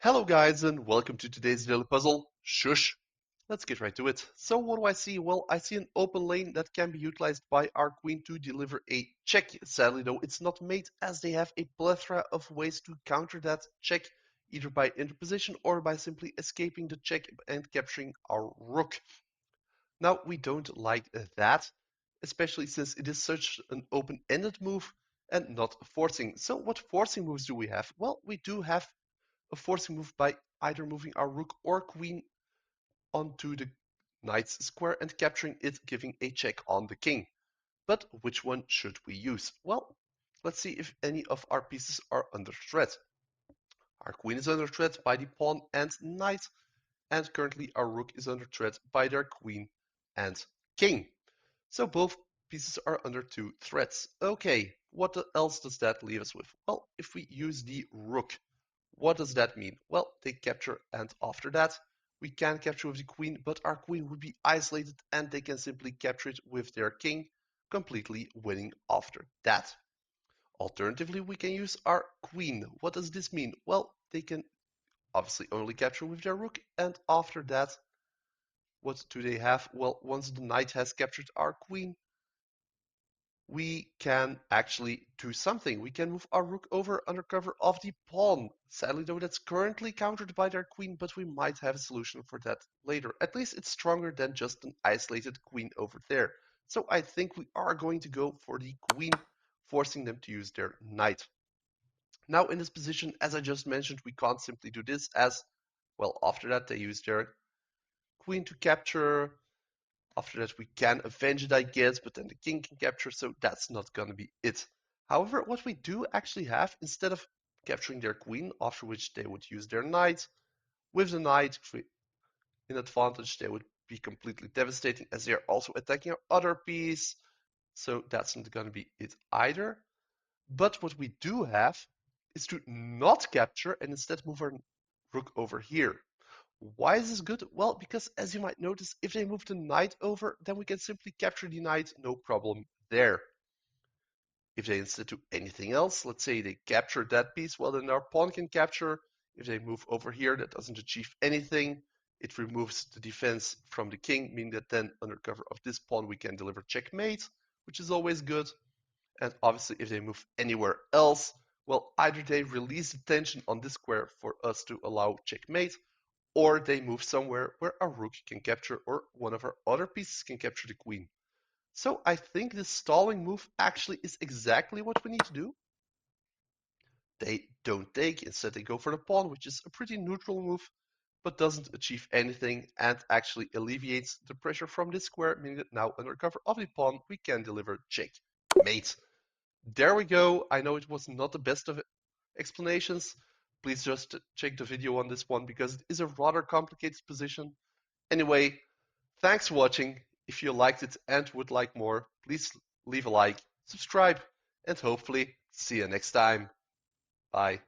Hello guys and welcome to today's daily puzzle, Shush. Let's get right to it. So what do I see? Well, I see an open lane that can be utilized by our queen to deliver a check. Sadly though, it's not mate as they have a plethora of ways to counter that check, either by interposition or by simply escaping the check and capturing our rook. Now, we don't like that, especially since it is such an open-ended move and not forcing. So what forcing moves do we have? Well, we do have a forcing move by either moving our rook or queen onto the knight's square and capturing it, giving a check on the king. But which one should we use? Well, let's see if any of our pieces are under threat. Our queen is under threat by the pawn and knight, and currently our rook is under threat by their queen and king. So both pieces are under two threats. Okay, what else does that leave us with? Well, if we use the rook, what does that mean? Well, they capture, and after that, we can capture with the queen, but our queen would be isolated and they can simply capture it with their king, completely winning after that. Alternatively, we can use our queen. What does this mean? Well, they can obviously only capture with their rook, and after that, what do they have? Well, once the knight has captured our queen, we can actually do something. We can move our rook over under cover of the pawn. Sadly though, that's currently countered by their queen, but we might have a solution for that later. At least it's stronger than just an isolated queen over there. So I think we are going to go for the queen, forcing them to use their knight. Now in this position, as I just mentioned, we can't simply do this as, well, after that they use their queen to capture. After that, we can avenge it, I guess, but then the king can capture, so that's not gonna be it. However, what we do actually have, instead of capturing their queen, after which they would use their knight, with the knight in advantage, they would be completely devastating as they are also attacking our other piece, so that's not gonna be it either. But what we do have is to not capture and instead move our rook over here. Why is this good? Well, because as you might notice, if they move the knight over, then we can simply capture the knight, no problem there. If they instead do anything else, let's say they capture that piece, well then our pawn can capture. If they move over here, that doesn't achieve anything. It removes the defense from the king, meaning that then under cover of this pawn we can deliver checkmate, which is always good. And obviously if they move anywhere else, well, either they release the tension on this square for us to allow checkmate, or they move somewhere where a rook can capture or one of our other pieces can capture the queen. So I think this stalling move actually is exactly what we need to do. They don't take, instead they go for the pawn, which is a pretty neutral move, but doesn't achieve anything and actually alleviates the pressure from this square, meaning that now under cover of the pawn we can deliver checkmate. There we go. I know it was not the best of explanations. Please just check the video on this one because it is a rather complicated position. Anyway, thanks for watching. If you liked it and would like more, please leave a like, subscribe, and hopefully see you next time. Bye.